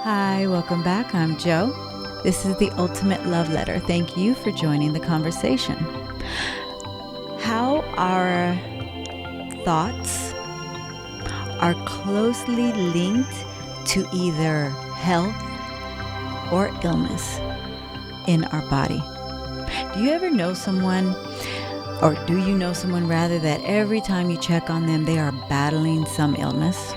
Hi, welcome back. I'm Joe. This is the Ultimate Love Letter. Thank you for joining the conversation. How our thoughts are closely linked to either health or illness in our body. Do you ever know someone, or do you know someone rather, that every time you check on them, they are battling some illness?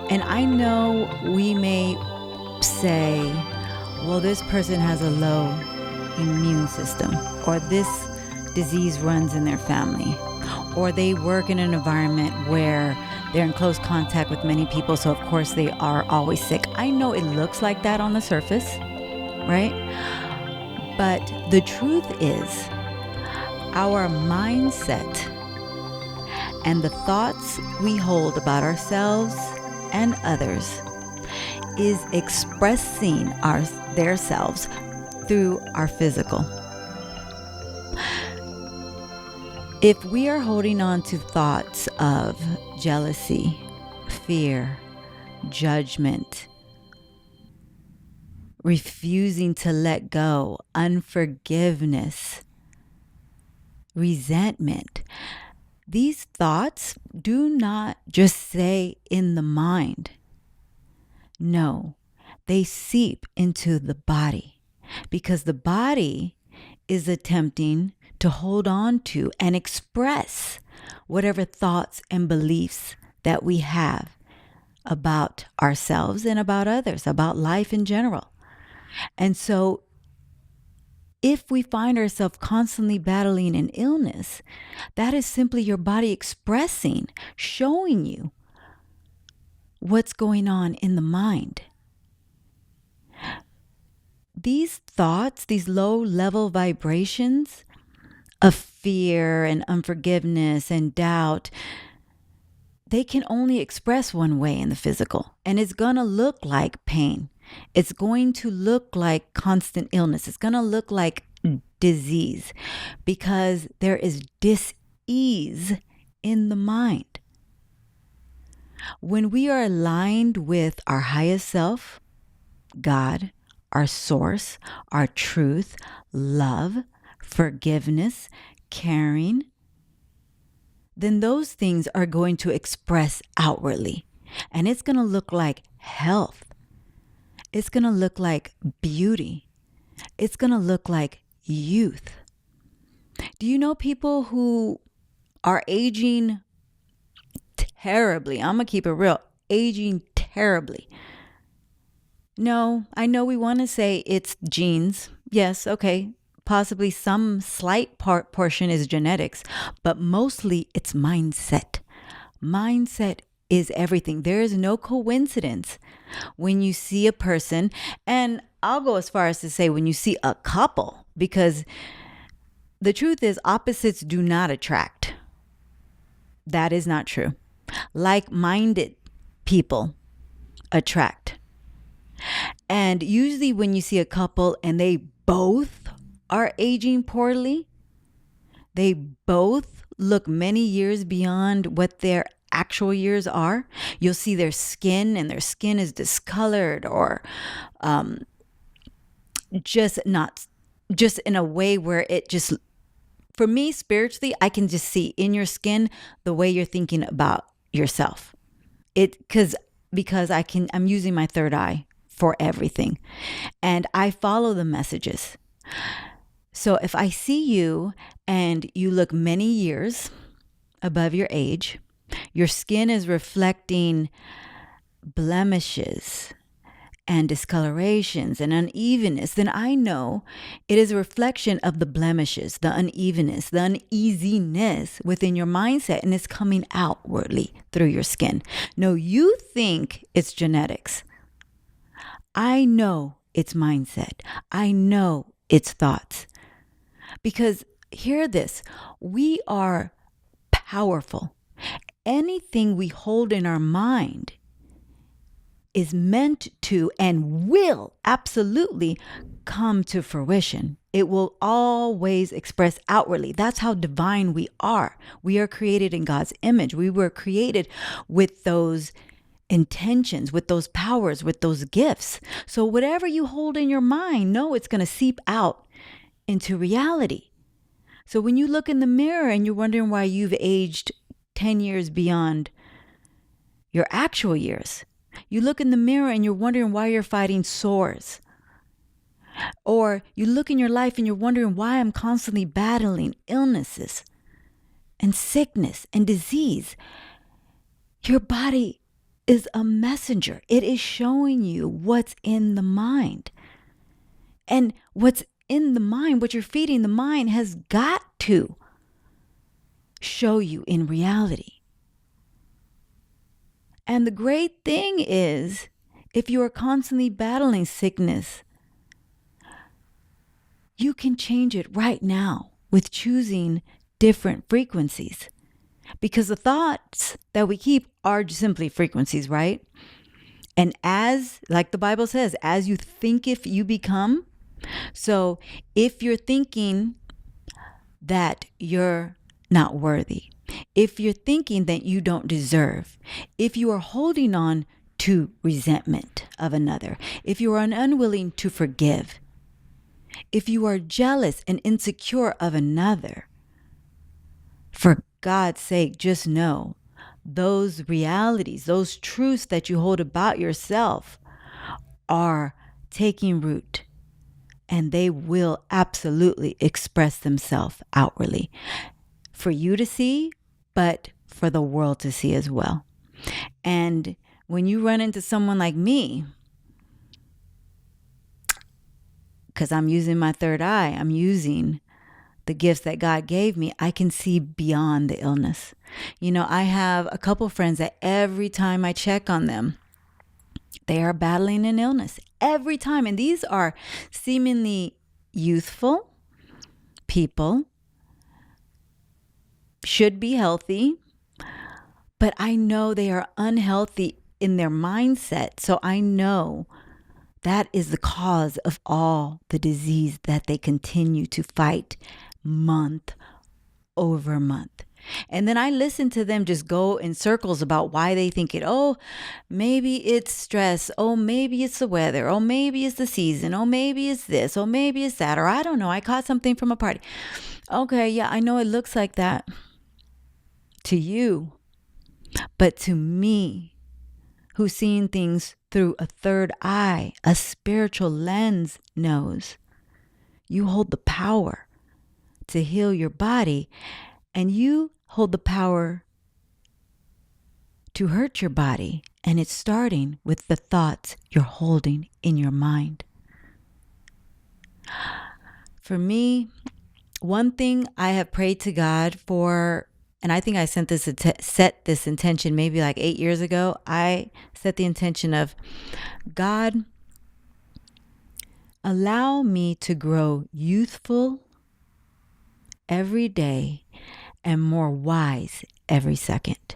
And I know we may say, well, this person has a low immune system, or this disease runs in their family, or they work in an environment where they're in close contact with many people, so of course they are always sick. I know it looks like that on the surface, right? But the truth is, our mindset and the thoughts we hold about ourselves and others is expressing their selves through our physical. If we are holding on to thoughts of jealousy, fear, judgment, refusing to let go, unforgiveness, resentment, these thoughts do not just stay in the mind. No, they seep into the body, because the body is attempting to hold on to and express whatever thoughts and beliefs that we have about ourselves and about others, about life in general. And so if we find ourselves constantly battling an illness, that is simply your body expressing, showing you what's going on in the mind. These thoughts, these low-level vibrations of fear and unforgiveness and doubt, they can only express one way in the physical, and it's going to look like pain. It's going to look like constant illness. It's going to look like disease, because there is dis-ease in the mind. When we are aligned with our highest self, God, our source, our truth, love, forgiveness, caring, then those things are going to express outwardly. And it's going to look like health. It's going to look like beauty. It's going to look like youth. Do you know people who are aging terribly? I'm going to keep it real. Aging terribly. No, I know we want to say it's genes. Yes, okay. Possibly some slight portion is genetics, but mostly it's mindset. Mindset is everything. There is no coincidence when you see a person, and I'll go as far as to say when you see a couple, because the truth is opposites do not attract. That is not true. Like-minded people attract. And usually when you see a couple and they both are aging poorly, they both look many years beyond what their actual years are, you'll see their skin, and their skin is discolored, or just in a way where it just, for me spiritually, I can just see in your skin the way you're thinking about yourself. Because I'm using my third eye for everything, and I follow the messages. So if I see you and you look many years above your age, your skin is reflecting blemishes and discolorations and unevenness, then I know it is a reflection of the blemishes, the unevenness, the uneasiness within your mindset, and it's coming outwardly through your skin. No, you think it's genetics. I know it's mindset. I know it's thoughts. Because hear this, we are powerful. Anything we hold in our mind is meant to and will absolutely come to fruition. It will always express outwardly. That's how divine we are. We are created in God's image. We were created with those intentions, with those powers, with those gifts. So whatever you hold in your mind, know it's going to seep out into reality. So when you look in the mirror and you're wondering why you've aged 10 years beyond your actual years, you look in the mirror and you're wondering why you're fighting sores. Or you look in your life and you're wondering why I'm constantly battling illnesses and sickness and disease. Your body is a messenger. It is showing you what's in the mind. And what's in the mind, what you're feeding the mind, has got to show you in reality. And the great thing is, if you are constantly battling sickness, you can change it right now with choosing different frequencies. Because the thoughts that we keep are simply frequencies, right? And as, like the Bible says, as you think, if you become. So if you're thinking that you're not worthy, if you're thinking that you don't deserve, if you are holding on to resentment of another, if you are unwilling to forgive, if you are jealous and insecure of another, for God's sake, just know those realities, those truths that you hold about yourself are taking root, and they will absolutely express themselves outwardly for you to see, but for the world to see as well. And when you run into someone like me, because I'm using my third eye, I'm using the gifts that God gave me, I can see beyond the illness. You know, I have a couple friends that every time I check on them, they are battling an illness every time. And these are seemingly youthful people, should be healthy, but I know they are unhealthy in their mindset. So I know that is the cause of all the disease that they continue to fight month over month. And then I listen to them just go in circles about why they think it. Oh, maybe it's stress. Oh, maybe it's the weather. Oh, maybe it's the season. Oh, maybe it's this. Oh, maybe it's that. Or I don't know. I caught something from a party. Okay, yeah, I know it looks like that to you. But to me, who's seeing things through a third eye, a spiritual lens, knows you hold the power to heal your body, and you hold the power to hurt your body. And it's starting with the thoughts you're holding in your mind. For me, one thing I have prayed to God for, and I think I set this intention maybe like 8 years ago. I set the intention of, God, allow me to grow youthful every day and more wise every second.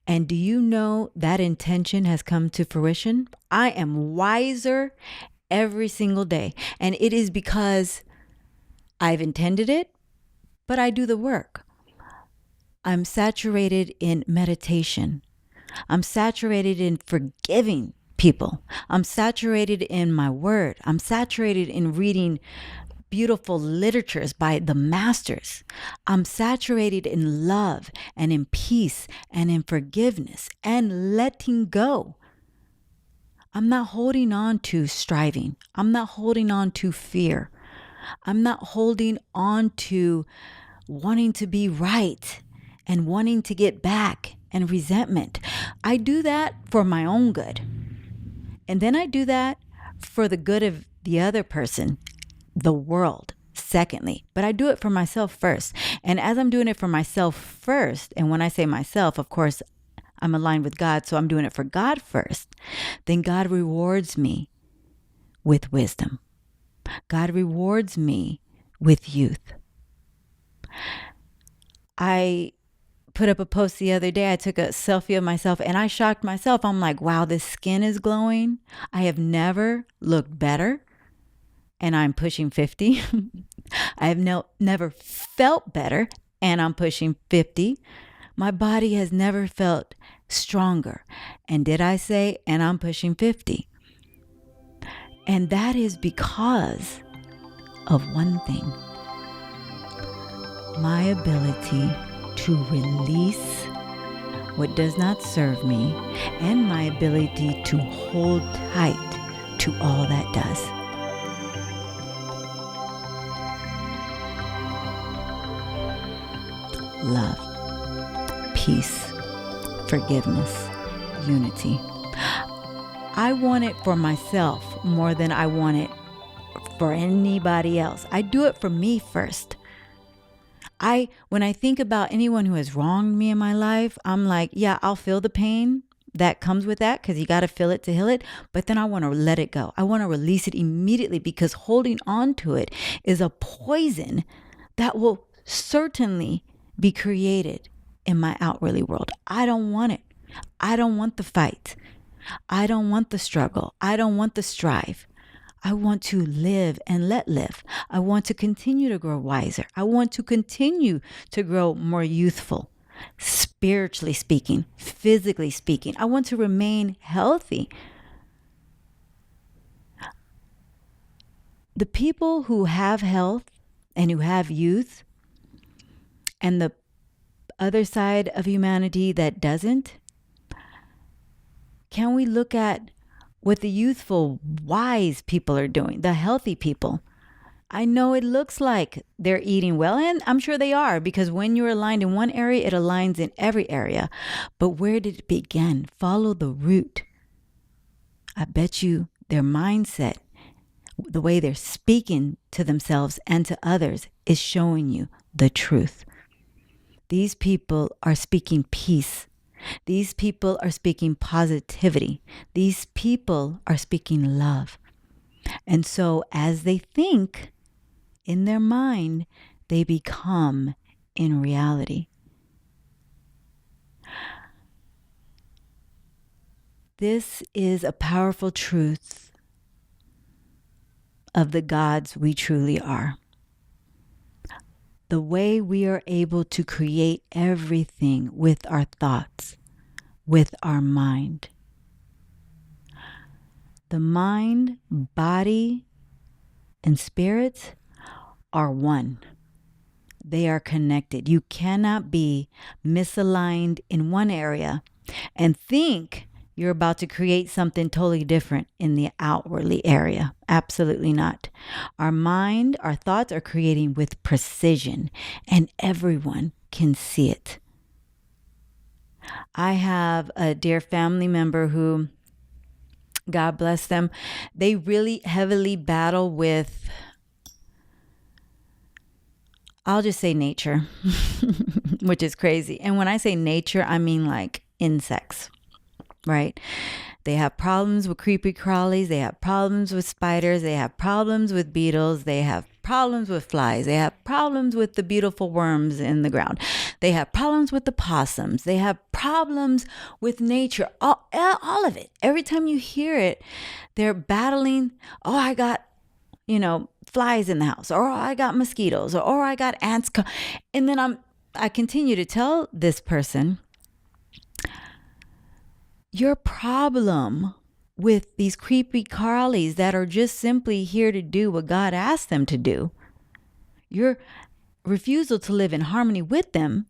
And do you know that intention has come to fruition? I am wiser every single day. And it is because I've intended it, but I do the work. I'm saturated in meditation. I'm saturated in forgiving people. I'm saturated in my word. I'm saturated in reading beautiful literatures by the masters. I'm saturated in love and in peace and in forgiveness and letting go. I'm not holding on to striving. I'm not holding on to fear. I'm not holding on to wanting to be right and wanting to get back and resentment. I do that for my own good. And then I do that for the good of the other person, the world, secondly. But I do it for myself first. And as I'm doing it for myself first, and when I say myself, of course, I'm aligned with God, so I'm doing it for God first, then God rewards me with wisdom. God rewards me with youth. I put up a post the other day. I took a selfie of myself and I shocked myself. I'm like, wow, this skin is glowing. I have never looked better. And I'm pushing 50. I have never felt better. And I'm pushing 50. My body has never felt stronger. And did I say, and I'm pushing 50? And that is because of one thing: my ability to release what does not serve me, and my ability to hold tight to all that does. Love, peace, forgiveness, unity. I want it for myself more than I want it for anybody else. I do it for me first. When I think about anyone who has wronged me in my life, I'm like, yeah, I'll feel the pain that comes with that, because you got to feel it to heal it. But then I want to let it go. I want to release it immediately, because holding on to it is a poison that will certainly be created in my outwardly world. I don't want it. I don't want the fight. I don't want the struggle. I don't want the strive. I want to live and let live. I want to continue to grow wiser. I want to continue to grow more youthful, spiritually speaking, physically speaking. I want to remain healthy. The people who have health and who have youth, and the other side of humanity that doesn't, can we look at what the youthful, wise people are doing, the healthy people? I know it looks like they're eating well, and I'm sure they are, because when you're aligned in one area, it aligns in every area. But where did it begin? Follow the root. I bet you their mindset, the way they're speaking to themselves and to others, is showing you the truth. These people are speaking peace. These people are speaking positivity. These people are speaking love. And so as they think in their mind, they become in reality. This is a powerful truth of the gods we truly are. The way we are able to create everything with our thoughts, with our mind. The mind, body, and spirit are one. They are connected. You cannot be misaligned in one area and think you're about to create something totally different in the outwardly area. Absolutely not. Our mind, our thoughts are creating with precision, and everyone can see it. I have a dear family member who, God bless them, they really heavily battle with, I'll just say nature, which is crazy. And when I say nature, I mean like insects. Right? They have problems with creepy crawlies. They have problems with spiders. They have problems with beetles. They have problems with flies. They have problems with the beautiful worms in the ground. They have problems with the possums. They have problems with nature. All of it. Every time you hear it, they're battling. Oh, I got, flies in the house. Or I got mosquitoes. Or I got ants. And then I continue to tell this person, your problem with these creepy crawlies that are just simply here to do what God asked them to do, your refusal to live in harmony with them,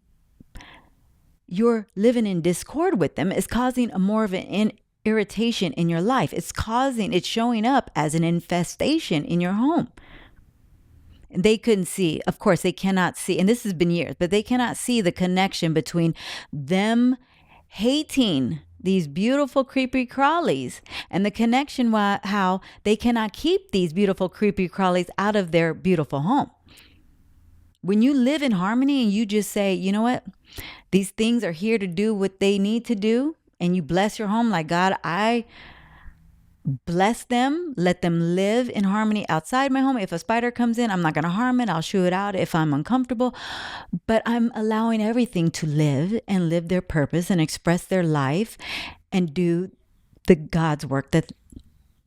your living in discord with them, is causing more of an irritation in your life. It's showing up as an infestation in your home. And they couldn't see, of course, they cannot see, and this has been years, but they cannot see the connection between them hating these beautiful creepy crawlies and the connection how they cannot keep these beautiful creepy crawlies out of their beautiful home. When you live in harmony and you just say, you know what, these things are here to do what they need to do, and you bless your home like, God, I bless them, let them live in harmony outside my home. If a spider comes in, I'm not going to harm it. I'll shoo it out if I'm uncomfortable. But I'm allowing everything to live and live their purpose and express their life and do the God's work that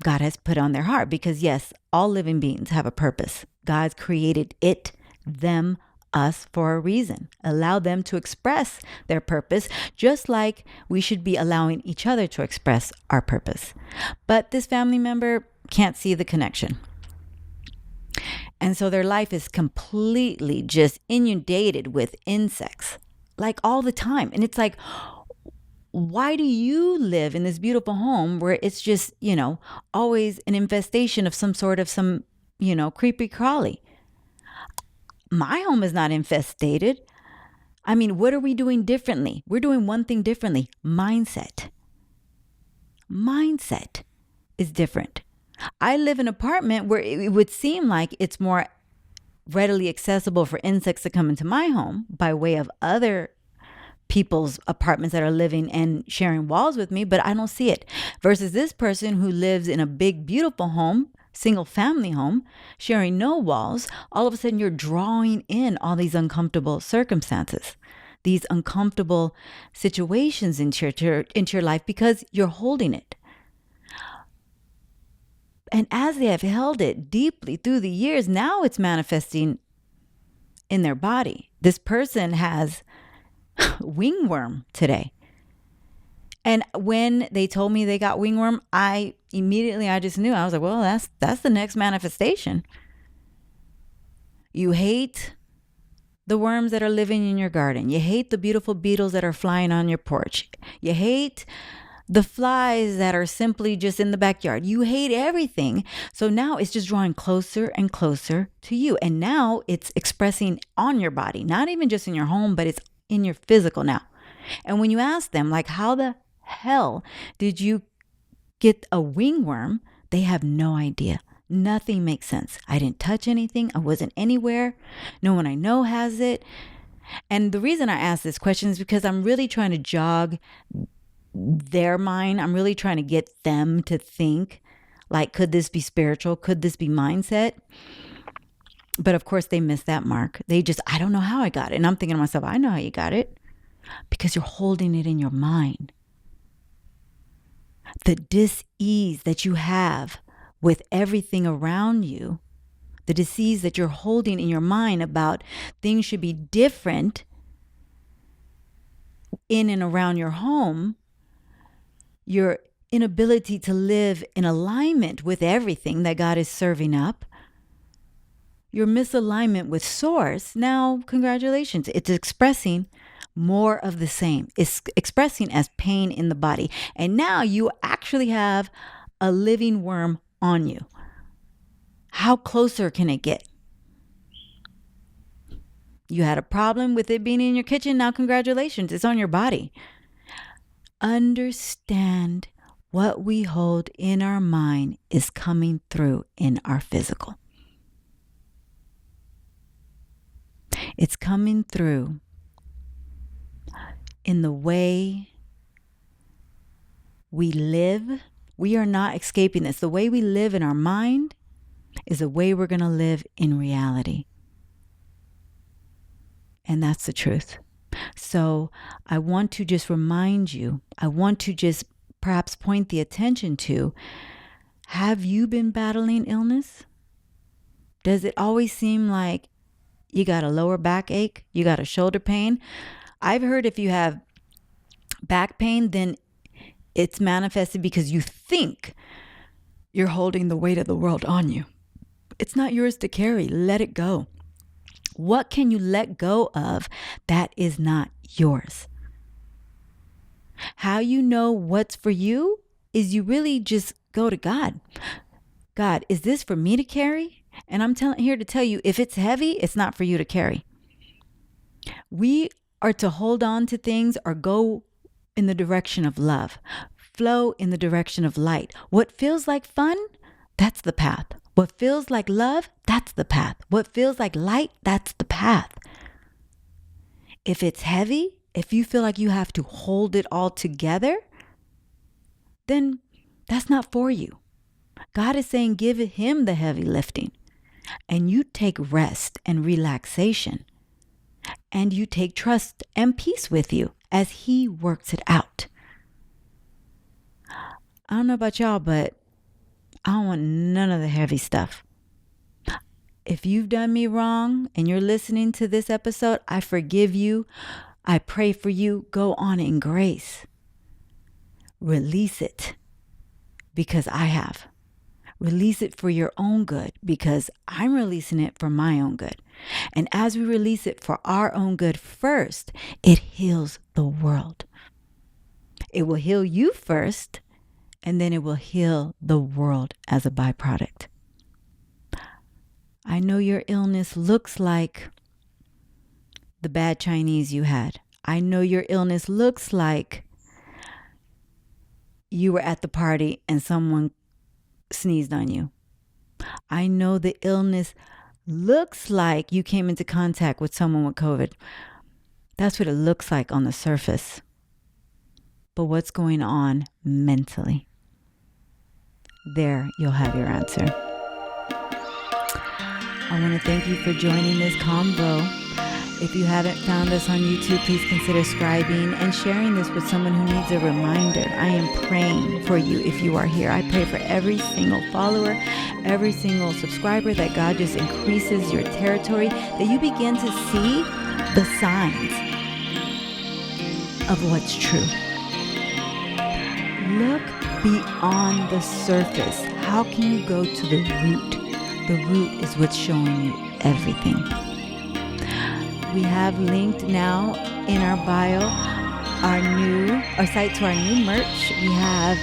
God has put on their heart. Because yes, all living beings have a purpose. God's created it, them, us for a reason. Allow them to express their purpose, just like we should be allowing each other to express our purpose. But this family member can't see the connection. And so their life is completely just inundated with insects, like all the time. And it's like, why do you live in this beautiful home where it's just, always an infestation of some creepy crawly? My home is not infested. I mean, what are we doing differently? We're doing one thing differently. Mindset. Mindset is different. I live in an apartment where it would seem like it's more readily accessible for insects to come into my home by way of other people's apartments that are living and sharing walls with me, but I don't see it. Versus this person who lives in a big, beautiful home, single family home, sharing no walls, all of a sudden you're drawing in all these uncomfortable circumstances, these uncomfortable situations into your life because you're holding it. And as they have held it deeply through the years, now it's manifesting in their body. This person has wingworm today. And when they told me they got wingworm, I just knew. I was like, well, that's the next manifestation. You hate the worms that are living in your garden. You hate the beautiful beetles that are flying on your porch. You hate the flies that are simply just in the backyard. You hate everything. So now it's just drawing closer and closer to you. And now it's expressing on your body, not even just in your home, but it's in your physical now. And when you ask them, like, how the hell did you get a wingworm? They have no idea. Nothing makes sense. I didn't touch anything. I wasn't anywhere. No one I know has it. And the reason I ask this question is because I'm really trying to jog their mind. I'm really trying to get them to think, like, could this be spiritual? Could this be mindset? But of course they missed that mark. I don't know how I got it. And I'm thinking to myself, I know how you got it, because you're holding it in your mind. The dis-ease that you have with everything around you, the dis-ease that you're holding in your mind about things should be different in and around your home, your inability to live in alignment with everything that God is serving up, your misalignment with source. Now, congratulations. It's expressing more of the same. It's expressing as pain in the body. And now you actually have a living worm on you. How closer can it get? You had a problem with it being in your kitchen. Now, congratulations. It's on your body. Understand what we hold in our mind is coming through in our physical. It's coming through in the way we live. We are not escaping this. The way we live in our mind is the way we're going to live in reality. And that's the truth. So I want to just remind you, I want to just perhaps point the attention to, have you been battling illness? Does it always seem like you got a lower backache? You got a shoulder pain? I've heard if you have back pain, then it's manifested because you think you're holding the weight of the world on you. It's not yours to carry. Let it go. What can you let go of that is not yours? How you know what's for you is you really just go to God. God, is this for me to carry? And I'm here to tell you, if it's heavy, it's not for you to carry. We are to hold on to things or go in the direction of love, flow in the direction of light. What feels like fun, that's the path. What feels like love, that's the path. What feels like light, that's the path. If it's heavy, if you feel like you have to hold it all together, then that's not for you. God is saying, give him the heavy lifting. And you take rest and relaxation. And you take trust and peace with you as he works it out. I don't know about y'all, but I don't want none of the heavy stuff. If you've done me wrong and you're listening to this episode, I forgive you. I pray for you. Go on in grace. Release it because I have. Release it for your own good because I'm releasing it for my own good. And as we release it for our own good first, it heals the world. It will heal you first, and then it will heal the world as a byproduct. I know your illness looks like the bad Chinese you had. I know your illness looks like you were at the party and someone sneezed on you. I know the illness looks like you came into contact with someone with COVID. That's what it looks like on the surface. But what's going on mentally? There, you'll have your answer. I want to thank you for joining this convo. If you haven't found us on YouTube, please consider subscribing and sharing this with someone who needs a reminder. I am praying for you if you are here. I pray for every single follower, every single subscriber, that God just increases your territory, that you begin to see the signs of what's true. Look beyond the surface. How can you go to the root? The root is what's showing you everything. We have linked now in our bio our site to our new merch we have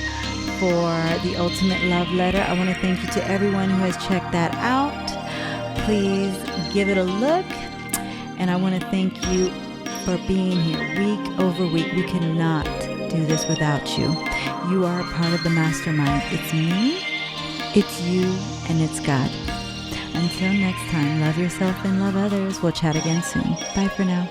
for the Ultimate Love Letter. I want to thank you to everyone who has checked that out. Please give it a look. And I want to thank you for being here week over week. We cannot do this without you. You are a part of the mastermind. It's me, it's you, and it's God. Until next time, love yourself and love others. We'll chat again soon. Bye for now.